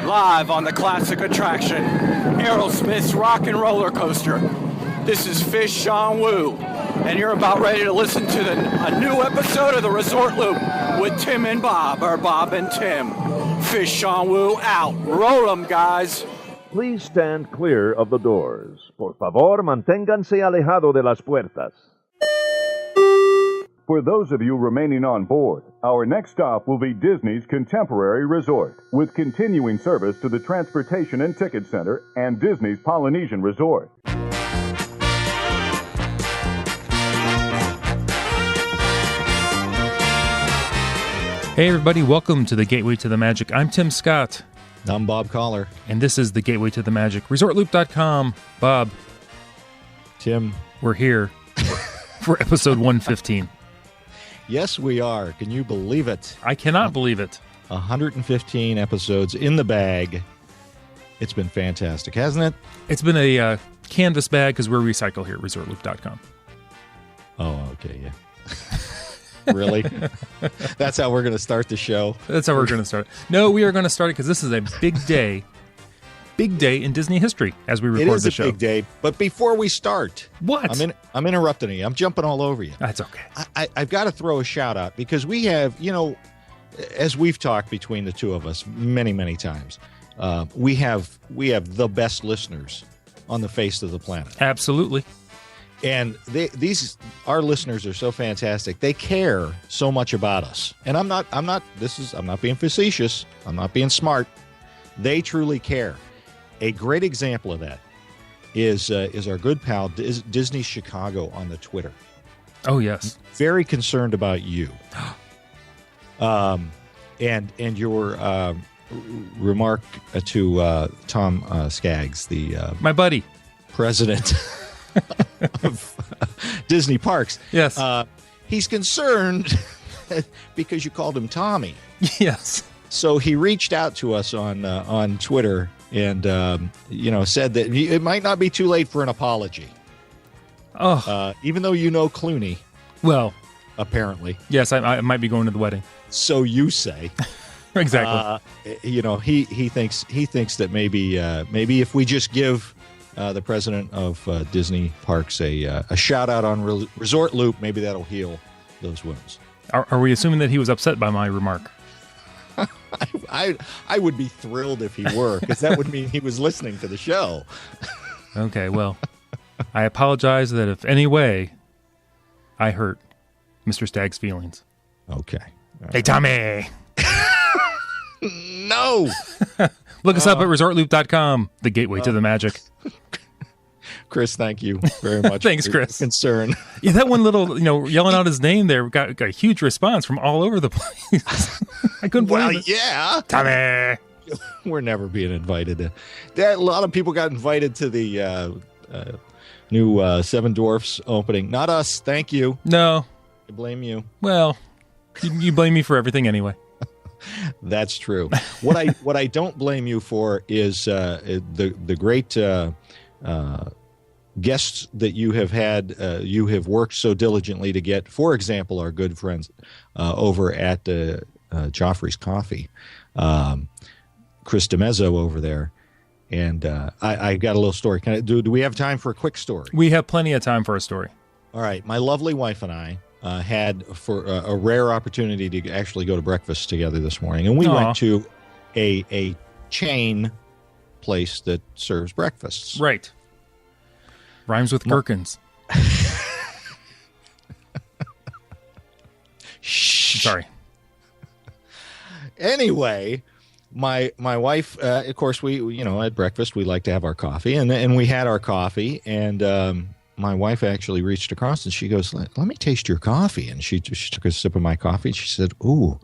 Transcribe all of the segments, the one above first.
live on the classic attraction, Aerosmith's Rock and Roller Coaster. This is Fish Sean Wu, and you're about ready to listen to a new episode of the Resort Loop with Tim and Bob, or Bob and Tim. Fish Sean Wu out. Roll 'em, guys. Please stand clear of the doors. Por favor, manténganse alejado de las puertas. For those of you remaining on board, our next stop will be Disney's Contemporary Resort, with continuing service to the Transportation and Ticket Center and Disney's Polynesian Resort. Hey everybody, welcome to the Gateway to the Magic. I'm Tim Scott. I'm Bob Collar. And this is the Gateway to the Magic. ResortLoop.com. Bob. Tim. We're here for episode 115. Yes, we are. Can you believe it? I cannot believe it. 115 episodes in the bag. It's been fantastic, hasn't it? It's been a canvas bag because we're recycle here at ResortLoop.com. Oh, okay, yeah. Really? That's how we're going to start the show? That's how we're going to start it. No, we are going to start it because this is a big day. Big day in Disney history as we record the show. It is a big day, but before we start... What? I'm interrupting you. I'm jumping all over you. That's okay. I've got to throw a shout out because we have, as we've talked between the two of us many, many times, we have the best listeners on the face of the planet. Absolutely. And our listeners are so fantastic. They care so much about us. And I'm not being facetious. I'm not being smart. They truly care. A great example of that is our good pal Disney Chicago on the Twitter. Oh yes, very concerned about you, and your remark to Tom Skaggs, the my buddy, president of Disney Parks. Yes, he's concerned because you called him Tommy. Yes, so he reached out to us on Twitter. And, said that it might not be too late for an apology. Oh. Even though you know Clooney. Well. Apparently. Yes, I might be going to the wedding. So you say. Exactly. He thinks that maybe if we just give the president of Disney Parks a shout out on Resort Loop, maybe that'll heal those wounds. Are we assuming that he was upset by my remark? I would be thrilled if he were, because that would mean he was listening to the show. Okay, well, I apologize that if any way I hurt Mr. Stagg's feelings. Okay. Hey, Tommy! No! Look us up at ResortLoop.com, the gateway to the magic. Chris, thank you very much. Thanks, Chris. Concern. Yeah, that one little, yelling out his name there got a huge response from all over the place. I couldn't believe it. Yeah. Tommy. We're never being invited. A lot of people got invited to the new Seven Dwarfs opening. Not us. Thank you. No. I blame you. Well, you blame me for everything anyway. That's true. What I don't blame you for is the great guests that you have had. You have worked so diligently to get. For example, our good friends over at Joffrey's Coffee, Chris DeMezzo over there, and I got a little story. Do we have time for a quick story? We have plenty of time for a story. All right, my lovely wife and I had for a rare opportunity to actually go to breakfast together this morning, and we went to a chain place that serves breakfasts. Right. Rhymes with gherkins. Shh. Sorry. Anyway, my wife, of course, we at breakfast we like to have our coffee, and we had our coffee, and my wife actually reached across and she goes, "Let me taste your coffee," and she took a sip of my coffee and she said, "Ooh,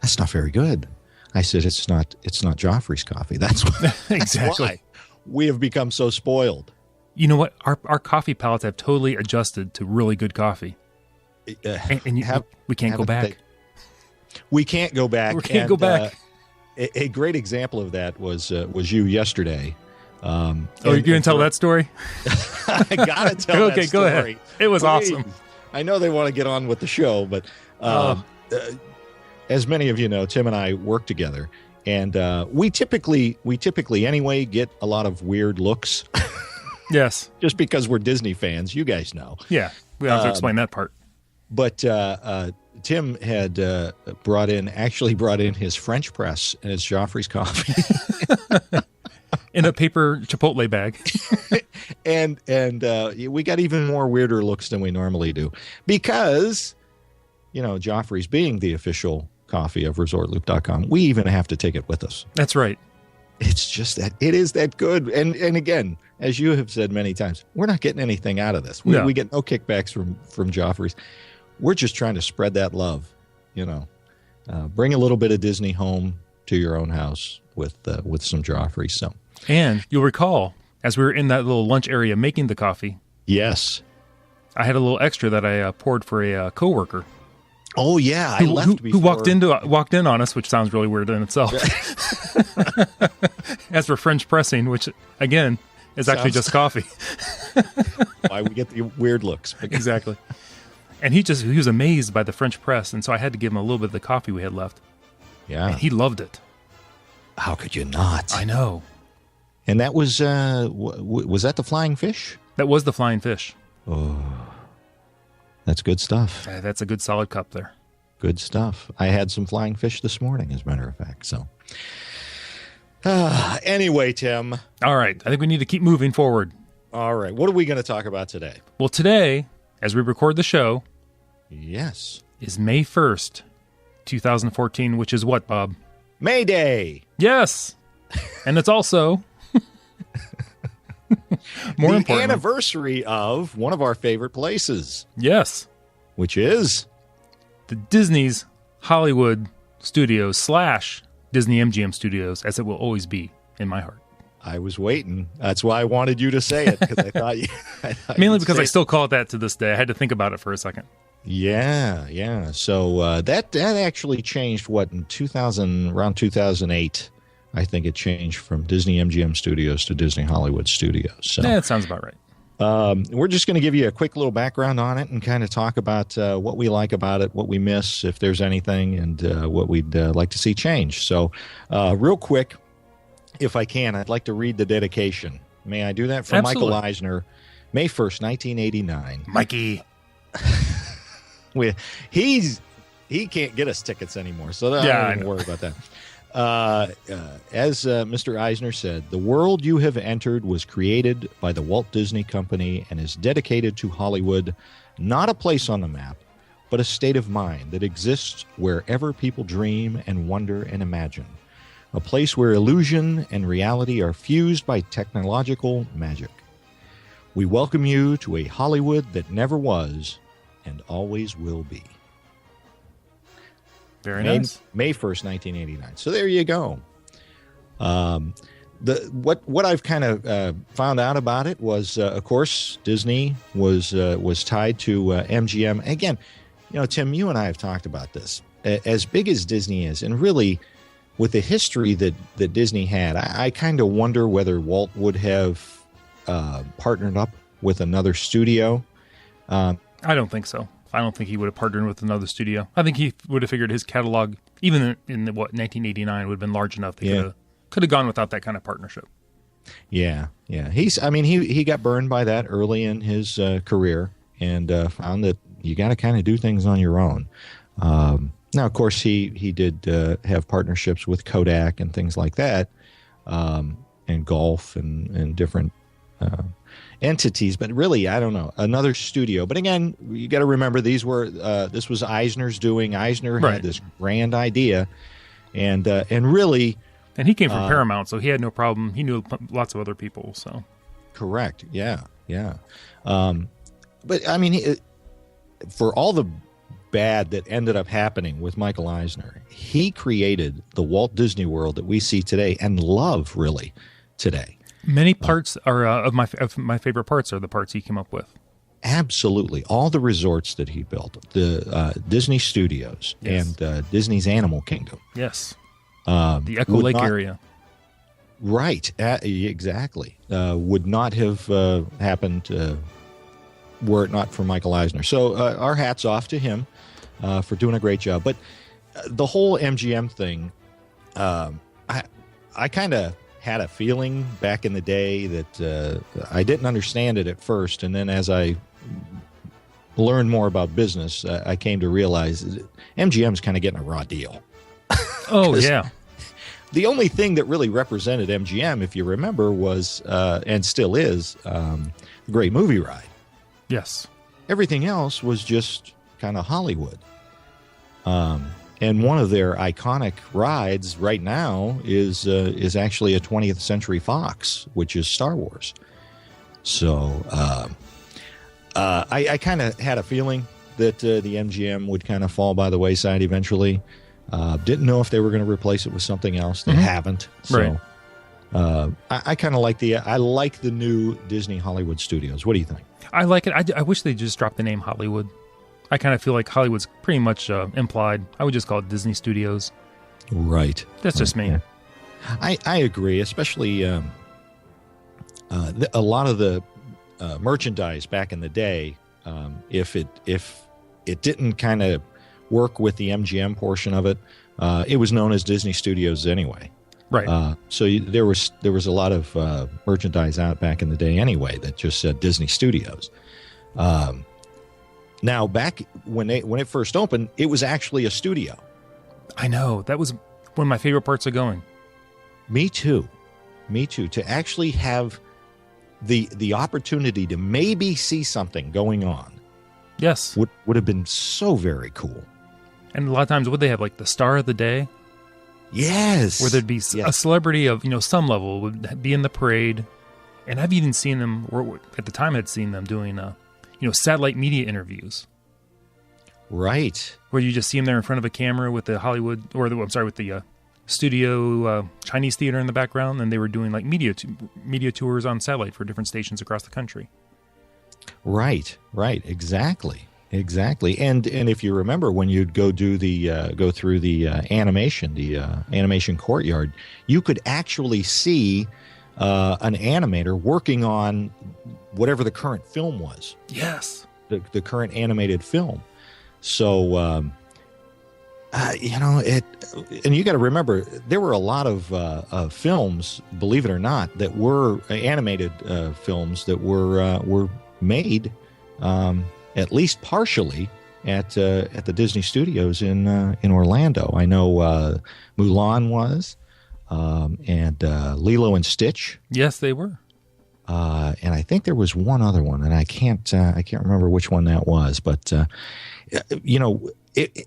that's not very good." I said, "It's not Joffrey's coffee. That's why." Exactly. Why we have become so spoiled. You know what? Our coffee palates have totally adjusted to really good coffee. And we can't go back. We can't go back. We can't go back. A great example of that was you yesterday. You're going to tell that story? I got to tell that story. Okay, go ahead. It was awesome. I know they want to get on with the show, but as many of you know, Tim and I work together. And we typically anyway get a lot of weird looks. Yes. Just because we're Disney fans, you guys know. Yeah. We don't have to explain that part. But Tim had brought in his French press as Joffrey's coffee. In a paper Chipotle bag. and we got even more weirder looks than we normally do because, Joffrey's being the official coffee of ResortLoop.com, we even have to take it with us. That's right. It's just that it is that good. And again, as you have said many times, we're not getting anything out of this. We get no kickbacks from Joffrey's. We're just trying to spread that love, bring a little bit of Disney home to your own house with some Joffrey's. So, and you'll recall, as we were in that little lunch area making the coffee, yes, I had a little extra that I poured for a coworker. Oh yeah, I left who walked in on us, which sounds really weird in itself. As for French pressing, which again is actually just coffee. Why we get the weird looks. Exactly. And he was amazed by the French press, and so I had to give him a little bit of the coffee we had left. Yeah. And he loved it. How could you not? I know. And that was that the flying fish? That was the flying fish. Oh, that's good stuff. That's a good solid cup there. Good stuff. I had some flying fish this morning, as a matter of fact. So, anyway, Tim. All right. I think we need to keep moving forward. All right. What are we going to talk about today? Well, today, as we record the show, yes, is May 1st, 2014, which is what, Bob? May Day. Yes. And it's also more important, the anniversary of one of our favorite places. Yes. Which is the Disney's Hollywood Studios / Disney-MGM Studios, as it will always be in my heart. I was waiting. That's why I wanted you to say it, because I thought you... Mainly because I still call it that to this day. I had to think about it for a second. Yeah. So that actually changed, in around 2008, I think it changed from Disney-MGM Studios to Disney Hollywood Studios. So that sounds about right. We're just going to give you a quick little background on it and kind of talk about what we like about it, what we miss, if there's anything, and what we'd like to see change. So real quick, if I can, I'd like to read the dedication. May I do that? From Absolutely. Michael Eisner, May 1st, 1989. Mikey. He can't get us tickets anymore, so I don't worry about that. As Mr. Eisner said, the world you have entered was created by the Walt Disney Company and is dedicated to Hollywood, not a place on the map, but a state of mind that exists wherever people dream and wonder and imagine. A place where illusion and reality are fused by technological magic. We welcome you to a Hollywood that never was and always will be. Very nice. May 1st, 1989. So there you go. What I've kind of found out about it was, of course, Disney was tied to MGM. Again, Tim, you and I have talked about this. As big as Disney is, and really with the history that Disney had, I kind of wonder whether Walt would have partnered up with another studio. I don't think so. I don't think he would have partnered with another studio. I think he would have figured his catalog, even in 1989, would have been large enough that could have gone without that kind of partnership. Yeah. He got burned by that early in his career and found that you got to kind of do things on your own. Now, of course, he did have partnerships with Kodak and things like that, and golf and different entities, but really, I don't know, another studio. But again, you got to remember this was Eisner's doing. Eisner had this grand idea, and really, and he came from Paramount, so he had no problem. He knew lots of other people. So correct, yeah. But I mean, for all the bad that ended up happening with Michael Eisner, he created the Walt Disney World that we see today and love really today. Many parts are of my favorite parts are the parts he came up with. Absolutely. All the resorts that he built, the Disney Studios and Disney's Animal Kingdom. Yes. The Echo Lake area. Right. Exactly. Would not have happened were it not for Michael Eisner. So our hats off to him for doing a great job. But the whole MGM thing, I kind of had a feeling back in the day that I didn't understand it at first, and then as I learned more about business, I came to realize that MGM's kind of getting a raw deal. Oh, yeah. The only thing that really represented MGM, if you remember, was, and still is, the Great Movie Ride. Yes. Everything else was just kind of Hollywood. And one of their iconic rides right now is actually a 20th Century Fox, which is Star Wars. So I kind of had a feeling that the MGM would kind of fall by the wayside eventually. Didn't know if they were going to replace it with something else. They haven't. So Right. I kind of like the new Disney Hollywood Studios. What do you think? I like it. I wish they just dropped the name Hollywood. I kind of feel like Hollywood's pretty much implied. I would just call it Disney Studios. Right. That's just me. Yeah. I agree, especially a lot of the merchandise back in the day. If it didn't kind of work with the MGM portion of it, it was known as Disney Studios anyway. Right. So there was a lot of merchandise out back in the day anyway that just said Disney Studios. Now, back when it first opened, it was actually a studio. I know. That was one of my favorite parts of going. Me too. To actually have the opportunity to maybe see something going on. Yes. Would have been so very cool. And a lot of times, would they have like the star of the day? Yes. Where there'd be a celebrity of, some level would be in the parade. And I've even seen them, or at the time I'd seen them doing, satellite media interviews. Right. Where you just see them there in front of a camera with the Hollywood, with the studio Chinese theater in the background. And they were doing like media tours on satellite for different stations across the country. Right. Exactly. And if you remember when you'd go through the animation courtyard, you could actually see an animator working on whatever the current film was. Yes. The current animated film. So, and you got to remember, there were a lot of films, believe it or not, that were animated films that were made at least partially at the Disney Studios in Orlando. I know Mulan was, and Lilo and Stitch. Yes, they were. And I think there was one other one, and I can't remember which one that was. But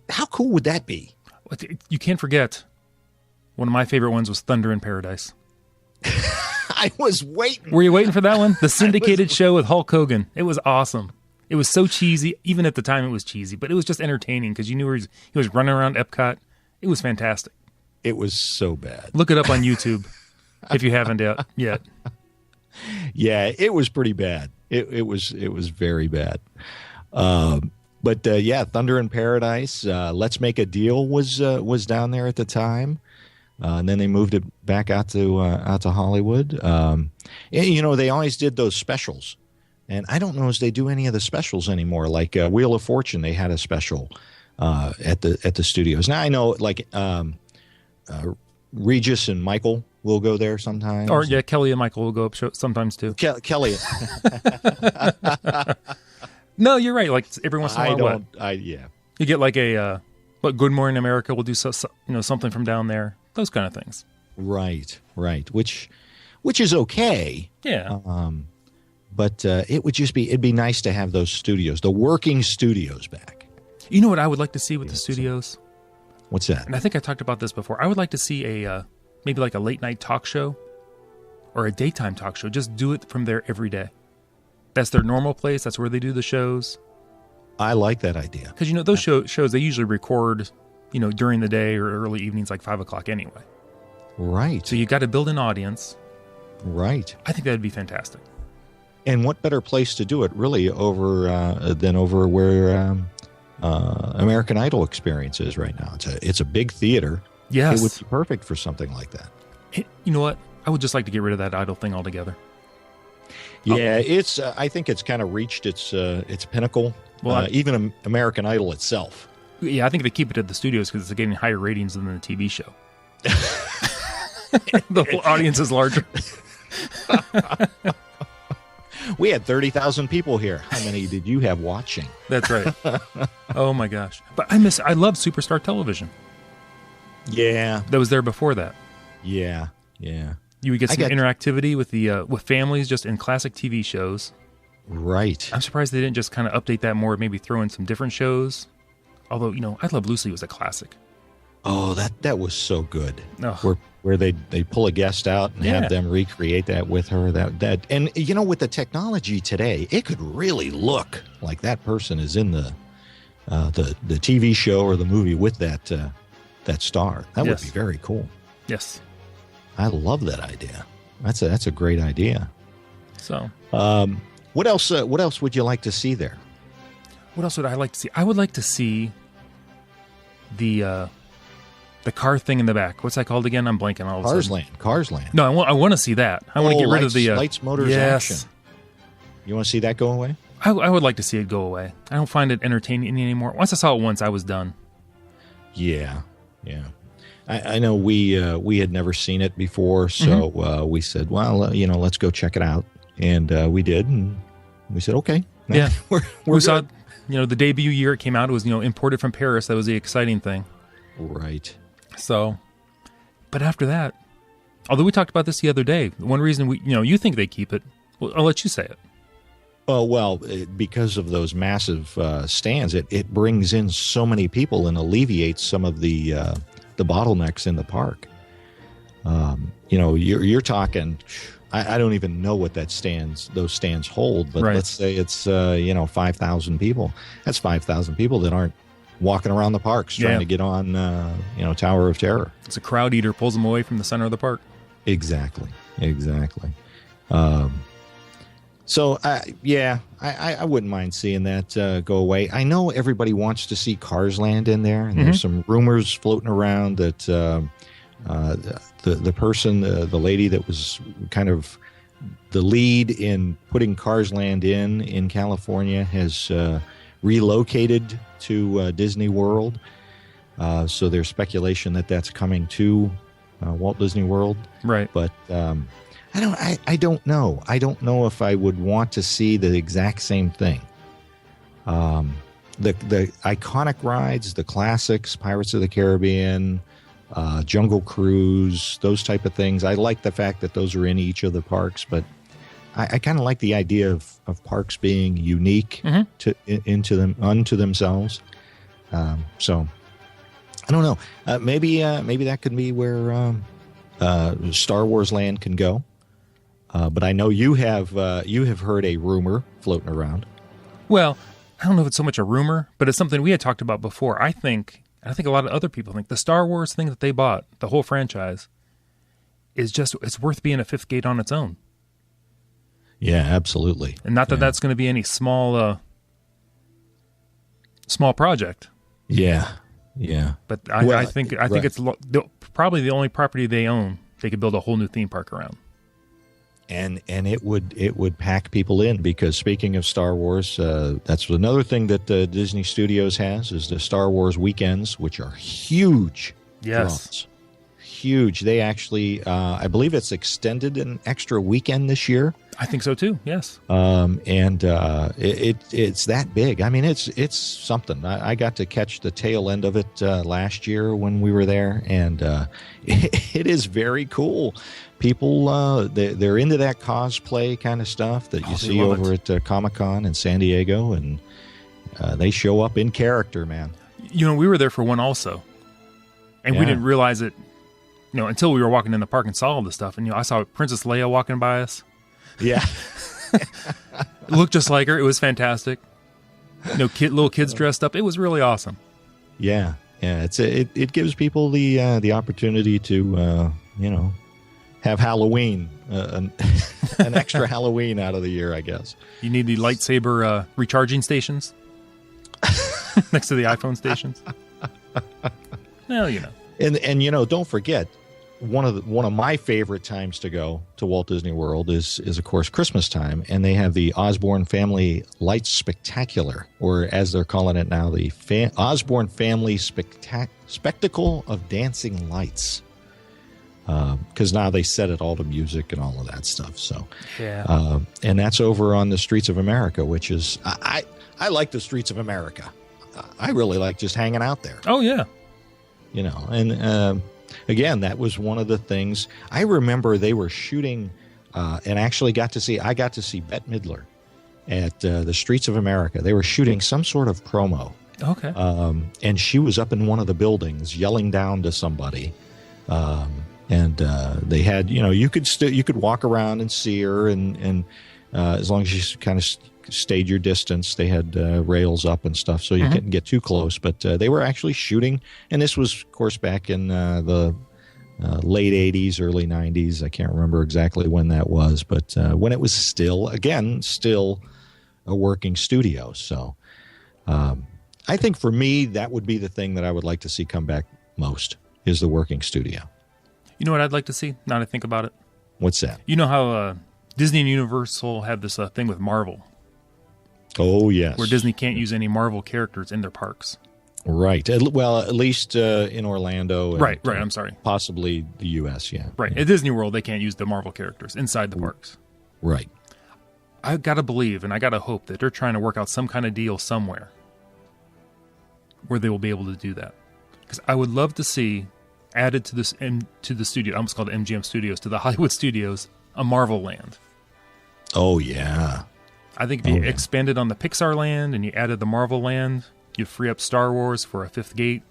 how cool would that be? You can't forget. One of my favorite ones was Thunder in Paradise. I was waiting. Were you waiting for that one? The syndicated show with Hulk Hogan. It was awesome. It was so cheesy. Even at the time, it was cheesy, but it was just entertaining because you knew he was running around Epcot. It was fantastic. It was so bad. Look it up on YouTube if you haven't yet. Yeah, it was pretty bad. It was very bad. But Thunder in Paradise, Let's Make a Deal was down there at the time. And then they moved it back out to Hollywood. They always did those specials. And I don't know if they do any of the specials anymore. Like Wheel of Fortune, they had a special at the studios. Now I know Regis and Michael will go there sometimes. Or Kelly and Michael will go up sometimes too. Kelly. No, you're right. Like every once in a while, you get like a Good Morning America will do something from down there. Those kind of things. Right. Which is okay. Yeah. But it'd be nice to have those studios, the working studios back. You know what I would like to see with the studios? What's that? And I think I talked about this before. I would like to see maybe like a late night talk show or a daytime talk show. Just do it from there every day. That's their normal place. That's where they do the shows. I like that idea. Because, those shows, they usually record, during the day or early evenings, like 5 o'clock anyway. Right. So you got to build an audience. Right. I think that'd be fantastic. And what better place to do it, really, than over where American Idol experience is right now? It's a big theater. Yes. It would be perfect for something like that. Hey, you know what? I would just like to get rid of that Idol thing altogether. Yeah, it's. I think it's kind of reached its pinnacle. Well, even American Idol itself. Yeah, I think they keep it at the studios because it's getting higher ratings than the TV show. The whole audience is larger. We had 30,000 people here. How many did you have watching? That's right. Oh my gosh! But I love Superstar Television. Yeah, That was there before that. yeah. You would get some interactivity with the with families just in classic TV shows. Right. I'm surprised they didn't just kind of update that more, maybe throw in some different shows. Although, I Love Lucy was a classic. Oh, that was so good. Oh. Where they pull a guest out and have them recreate that with her. That and with the technology today, it could really look like that person is in the TV show or the movie with that star. That would be very cool. Yes. I love that idea. That's a great idea. So, what else would you like to see there? what else would I like to see? I would like to see the car thing in the back. What's that called again? I'm blanking all of a sudden. Cars Land. No, I want to see that. I want to get rid of the lights, motors, action. You want to see that go away? I would like to see it go away. I don't find it entertaining anymore. Once I saw it once, I was done. Yeah. I know we had never seen it before, so we said, well, let's go check it out, and we did, and we said, okay, yeah, we saw, the debut year it came out. It was imported from Paris. That was the exciting thing, right? So, but after that, although we talked about this the other day, one reason you think they keep it. Well, I'll let you say it. Oh, well, because of those massive stands, it brings in so many people and alleviates some of the bottlenecks in the park. You're talking, I don't even know what those stands hold, but let's say it's 5,000 people. That's 5,000 people that aren't walking around the parks trying to get on Tower of Terror. It's a crowd eater, pulls them away from the center of the park. Exactly. So, I wouldn't mind seeing that go away. I know everybody wants to see Cars Land in there, and there's some rumors floating around that the person, the lady that was kind of the lead in putting Cars Land in California has relocated to Disney World. So there's speculation that that's coming to Walt Disney World. Right. But I don't know. I don't know if I would want to see the exact same thing. The iconic rides, the classics, Pirates of the Caribbean, Jungle Cruise, those type of things. I like the fact that those are in each of the parks, but I kind of like the idea of parks being unique unto themselves. So I don't know. Maybe that could be where Star Wars Land can go. But I know you have heard a rumor floating around. Well, I don't know if it's so much a rumor, but it's something we had talked about before. I think a lot of other people think the Star Wars thing that they bought, the whole franchise, it's worth being a fifth gate on its own. Yeah, absolutely. And not that that's going to be any small project. Yeah. But I think it's probably the only property they own they could build a whole new theme park around. And it would pack people in, because speaking of Star Wars, that's another thing that Disney Studios has is the Star Wars weekends, which are huge. Yes. Draws. Huge. They actually, I believe it's extended an extra weekend this year. I think so too. Yes. And it's that big. I mean, it's something. I got to catch the tail end of it last year when we were there, and it is very cool. People, they're into that cosplay kind of stuff that you see over at Comic-Con in San Diego, and they show up in character, man. We were there for one also, and we didn't realize it, until we were walking in the park and saw all this stuff. And I saw Princess Leia walking by us. Yeah. It looked just like her. It was fantastic. Little kids dressed up. It was really awesome. Yeah. It gives people the opportunity to have Halloween, an extra Halloween out of the year, I guess. You need the lightsaber recharging stations next to the iPhone stations. Well, And don't forget, one of my favorite times to go to Walt Disney World is of course Christmas time, and they have the Osborne Family Lights Spectacular, or as they're calling it now, the Osborne Family Spectacle of Dancing Lights. because now they set it all to music and all of that stuff. So, Yeah. and that's over on the Streets of America, which is I like the Streets of America. I really like just hanging out there. Oh, yeah. You know, and again, that was one of the things I remember they were shooting, and actually I got to see Bette Midler at the Streets of America. They were shooting some sort of promo. Okay. And she was up in one of the buildings yelling down to somebody. And they had, you could walk around and see her, and as long as you kind of stayed your distance, they had rails up and stuff, so you couldn't get too close. But they were actually shooting, and this was, of course, back in the late 80s, early 90s. I can't remember exactly when that was, but when it was still a working studio. So I think for me, that would be the thing that I would like to see come back most, is the working studio. You know what I'd like to see, now that I think about it? What's that? You know how Disney and Universal have this thing with Marvel, Oh, yes. where Disney can't use any Marvel characters in their parks. Right. Well, at least in Orlando. And, Right, I'm sorry. Possibly the U.S., yeah. Right. At Disney World, they can't use the Marvel characters inside the parks. Right. I've got to believe and I got to hope that they're trying to work out some kind of deal somewhere where they will be able to do that. Because I would love to see added to this to the studio, I almost called it MGM Studios, to the Hollywood Studios, a Marvel land. Oh, yeah. I think if you expanded on the Pixar land and you added the Marvel land, you'd free up Star Wars for a fifth gate.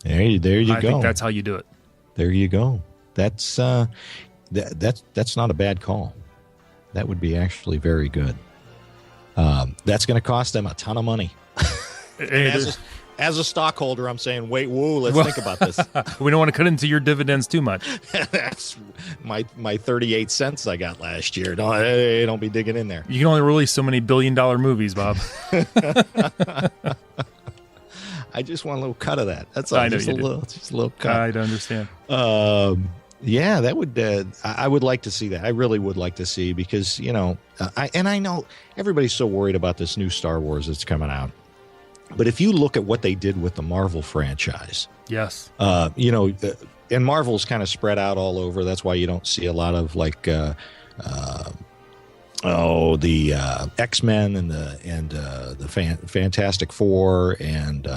There you go. I think that's how you do it. There you go. That's that's not a bad call. That would be actually very good. That's going to cost them a ton of money. As a stockholder, I'm saying, let's think about this. We don't want to cut into your dividends too much. That's my 38 cents I got last year. Don't be digging in there. You can only release so many billion-dollar movies, Bob. I just want a little cut of that. That's all. I know just you a do. little cut. I don't understand. Yeah, that would. I would like to see that. I really would like to see, because I know everybody's so worried about this new Star Wars that's coming out. But if you look at what they did with the Marvel franchise, Yes. And Marvel's kind of spread out all over. That's why you don't see a lot of the X-Men and the Fantastic Four and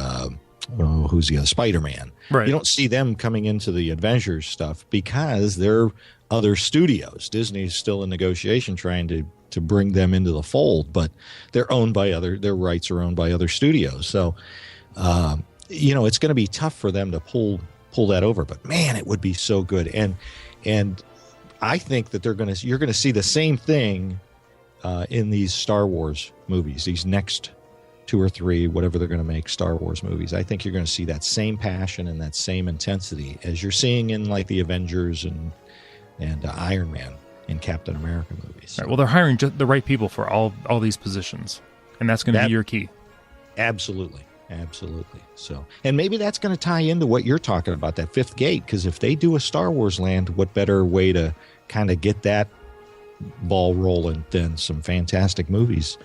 who's the other, Spider-Man. Right. You don't see them coming into the Avengers stuff because they're other studios. Disney's still in negotiation trying to bring them into the fold, but their rights are owned by other studios. So, it's going to be tough for them to pull that over, but man, it would be so good. And I think that you're going to see the same thing in these Star Wars movies, these next 2 or 3, whatever they're going to make Star Wars movies. I think you're going to see that same passion and that same intensity as you're seeing in like the Avengers and Iron Man and Captain America movies. Right, well, they're hiring the right people for all these positions, and that's going to be your key. Absolutely. So, and maybe that's going to tie into what you're talking about, that fifth gate, because if they do a Star Wars land, what better way to kind of get that ball rolling than some fantastic movies,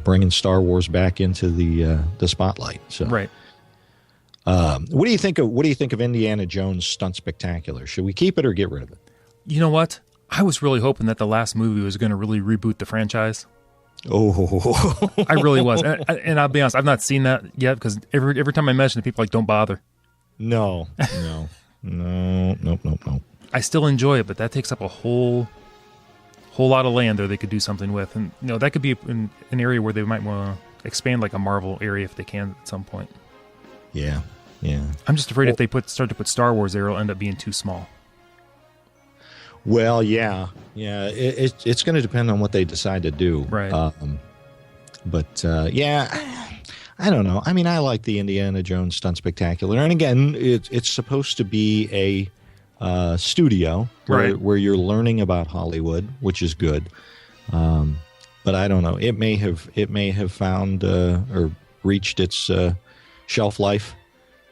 bringing Star Wars back into the spotlight. So, right. What do you think of Indiana Jones Stunt Spectacular? Should we keep it or get rid of it? You know what? I was really hoping that the last movie was going to really reboot the franchise. Oh, I really was, and I'll be honest, I've not seen that yet, because every time I mention it, people are like, don't bother. No. I still enjoy it, but that takes up a whole lot of land there they could do something with, and that could be an area where they might want to expand, like a Marvel area if they can at some point. Yeah. I'm just afraid if they start to put Star Wars there, it'll end up being too small. Well, yeah. It's going to depend on what they decide to do, right? I don't know. I mean, I like the Indiana Jones Stunt Spectacular, and again, it's supposed to be a studio where you're learning about Hollywood, which is good. But I don't know. It may have found or reached its shelf life,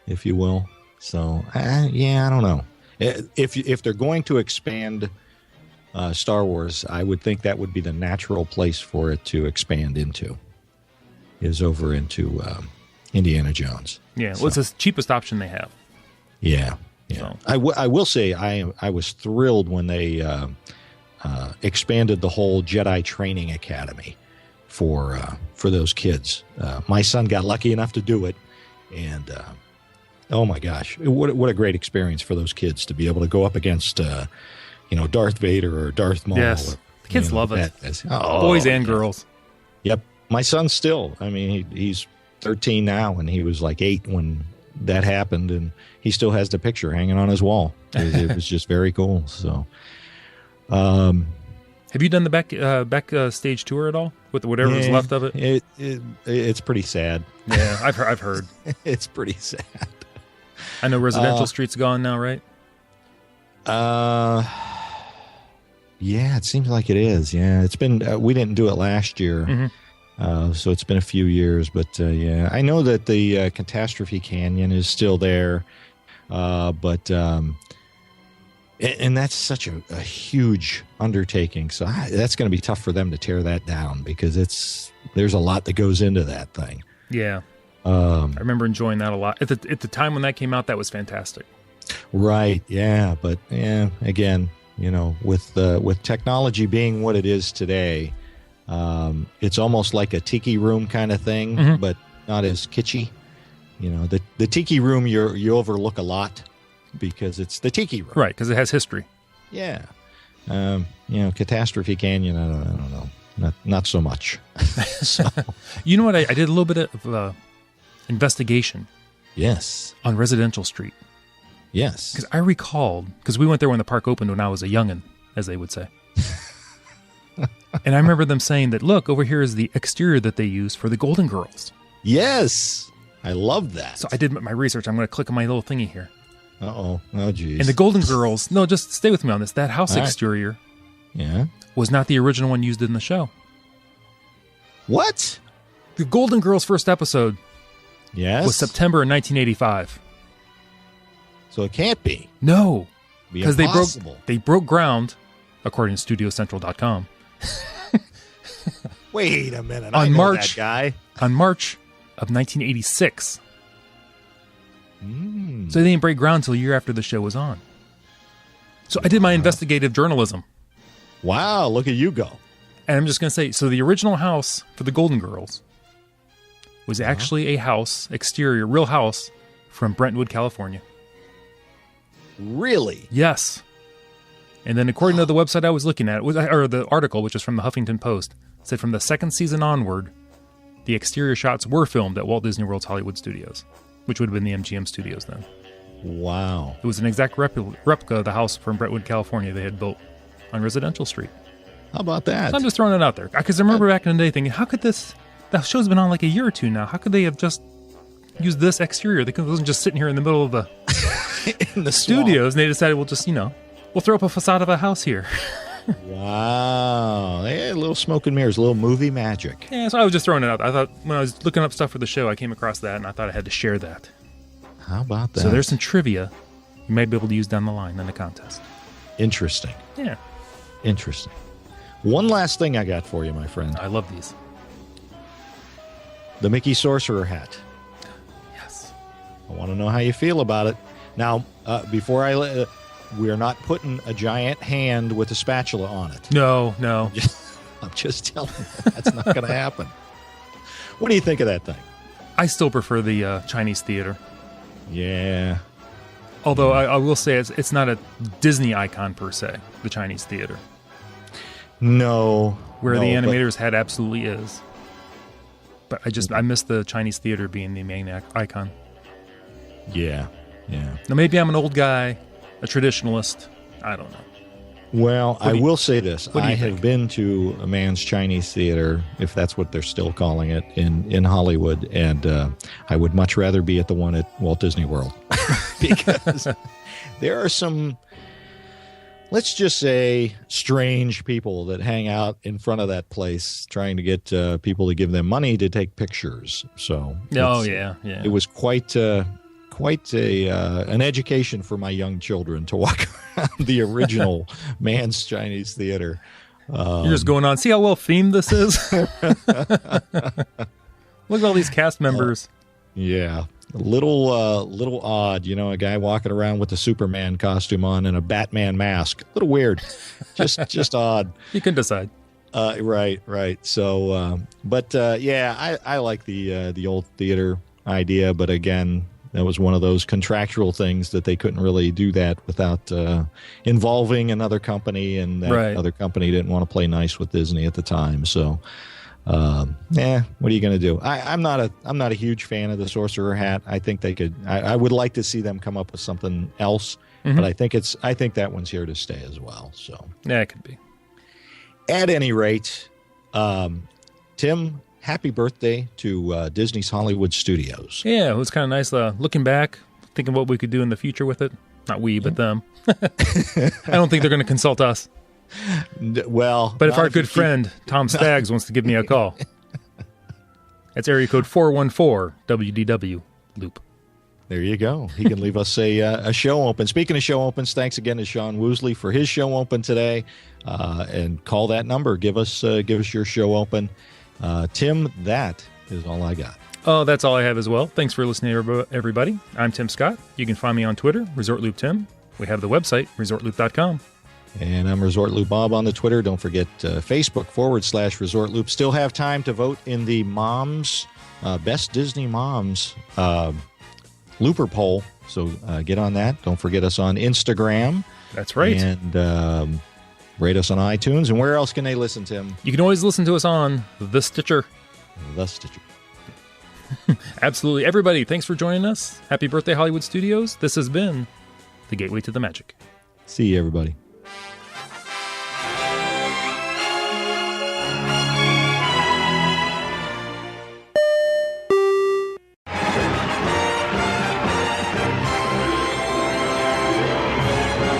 if you will. So, I don't know. If they're going to expand Star Wars, I would think that would be the natural place for it to expand into, is over into Indiana Jones. Yeah, well, it's the cheapest option they have. Yeah. Yeah. So. I will say I was thrilled when they expanded the whole Jedi Training Academy for those kids. My son got lucky enough to do it, and oh my gosh, what a great experience for those kids to be able to go up against Darth Vader or Darth Maul. Yes, the kids love it. Boys and girls. Yep, my son still. I mean, he's 13 now, and he was like 8 when that happened, and he still has the picture hanging on his wall. It was just very cool. So, have you done the back stage tour at all with whatever was left of it? It's pretty sad. Yeah, I've heard. It's pretty sad. I know Residential Street's gone now, right? Yeah, it seems like it is. Yeah, it's been. We didn't do it last year. Mm-hmm. So it's been a few years, but yeah, I know that the Catastrophe Canyon is still there, but and that's such a huge undertaking. So that's going to be tough for them to tear that down because there's a lot that goes into that thing. Yeah, I remember enjoying that a lot at the time when that came out. That was fantastic. Right. Yeah, but yeah, again, with technology being what it is today. It's almost like a tiki room kind of thing, mm-hmm. but not as kitschy. The tiki room you overlook a lot because it's the tiki room, right? Because it has history. Yeah, Catastrophe Canyon. I don't know, not so much. So, you know what? I did a little bit of investigation. Yes, on Residential Street. Yes, because I recalled because we went there when the park opened when I was a youngin', as they would say. And I remember them saying that, look, over here is the exterior that they use for the Golden Girls. Yes. I love that. So I did my research. I'm going to click on my little thingy here. Uh-oh. Oh, geez. And the Golden Girls, no, just stay with me on this. That house exterior was not the original one used in the show. What? The Golden Girls' first episode was September 1985. So it can't be. No. Because they broke ground, according to StudioCentral.com. Wait a minute. On March of 1986. So they didn't break ground until a year after the show was on. So I did my investigative journalism. Wow, look at you go. And I'm just going to say, so the original house for the Golden Girls was actually a house, exterior, real house, from Brentwood, California. Really? Yes. And then according to the website I was looking at, or the article, which is from the Huffington Post, said from the second season onward, the exterior shots were filmed at Walt Disney World's Hollywood Studios, which would have been the MGM Studios then. Wow. It was an exact replica of the house from Brentwood, California they had built on Residential Street. How about that? So I'm just throwing it out there. Because I remember back in the day thinking, how could the show's been on like a year or two now. How could they have just used this exterior? It wasn't just sitting here in the middle of the in the studios, and they decided, we'll just, we'll throw up a facade of a house here. Wow. Hey, a little smoke and mirrors, a little movie magic. Yeah, so I was just throwing it out. I thought when I was looking up stuff for the show, I came across that, and I thought I had to share that. How about that? So there's some trivia you might be able to use down the line in the contest. Interesting. Yeah. Interesting. One last thing I got for you, my friend. I love these. The Mickey Sorcerer hat. Yes. I want to know how you feel about it. Now, before we are not putting a giant hand with a spatula on it. No. I'm just telling you, that's not going to happen. What do you think of that thing? I still prefer the Chinese theater. Yeah. Although I will say it's not a Disney icon per se, the Chinese theater. No. Where the animators head absolutely is. But I miss the Chinese theater being the main icon. Yeah. Now maybe I'm an old guy, a traditionalist. I don't know. Well, I will say this. I have think? been to a man's Chinese theater, if that's what they're still calling it, in Hollywood, and I would much rather be at the one at Walt Disney World. Because there are some, let's just say, strange people that hang out in front of that place trying to get people to give them money to take pictures. So, it was quite an education for my young children to walk around the original man's Chinese theater. You're just going on, see how well themed this is? Look at all these cast members. Yeah. little odd, a guy walking around with a Superman costume on and a Batman mask. A little weird, just odd. You can decide. Right. So, I like the old theater idea, but again, that was one of those contractual things that they couldn't really do that without involving another company, and that other company didn't want to play nice with Disney at the time. So, what are you going to do? I'm not a huge fan of the Sorcerer Hat. I think they could. I would like to see them come up with something else, but I think that one's here to stay as well. So yeah, it could be. At any rate, Tim, happy birthday to Disney's Hollywood Studios. Yeah, it was kind of nice looking back, thinking what we could do in the future with it. Not we, but them. I don't think they're going to consult us. Well, but if our good friend Tom Staggs wants to give me a call, that's area code 414-WDW Loop. There you go. He can leave us a show open. Speaking of show opens, thanks again to Sean Woosley for his show open today. And call that number. Give us your show open. Tim, that is all I got. Oh, that's all I have as well. Thanks for listening, everybody. I'm Tim Scott. You can find me on Twitter, ResortLoop.Tim. We have the website, ResortLoop.com. And I'm Resort Loop Bob on the Twitter. Don't forget Facebook.com/Resort Loop. Still have time to vote in the Best Disney Moms Looper poll. So get on that. Don't forget us on Instagram. That's right. And rate us on iTunes. And where else can they listen, Tim? You can always listen to us on The Stitcher. The Stitcher. Absolutely. Everybody, thanks for joining us. Happy birthday, Hollywood Studios. This has been the Gateway to the Magic. See you, everybody.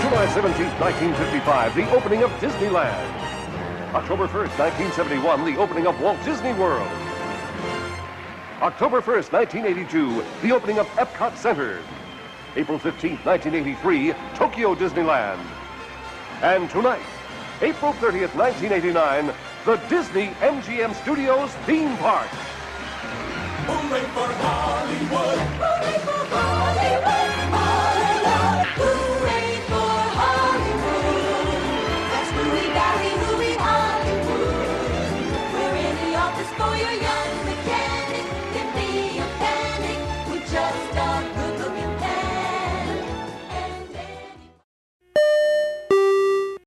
July 17th, 1955, the opening of Disneyland. October 1st, 1971, the opening of Walt Disney World. October 1st, 1982, the opening of Epcot Center. April 15th, 1983, Tokyo Disneyland. And tonight, April 30th, 1989, the Disney-MGM Studios theme park. Hooray for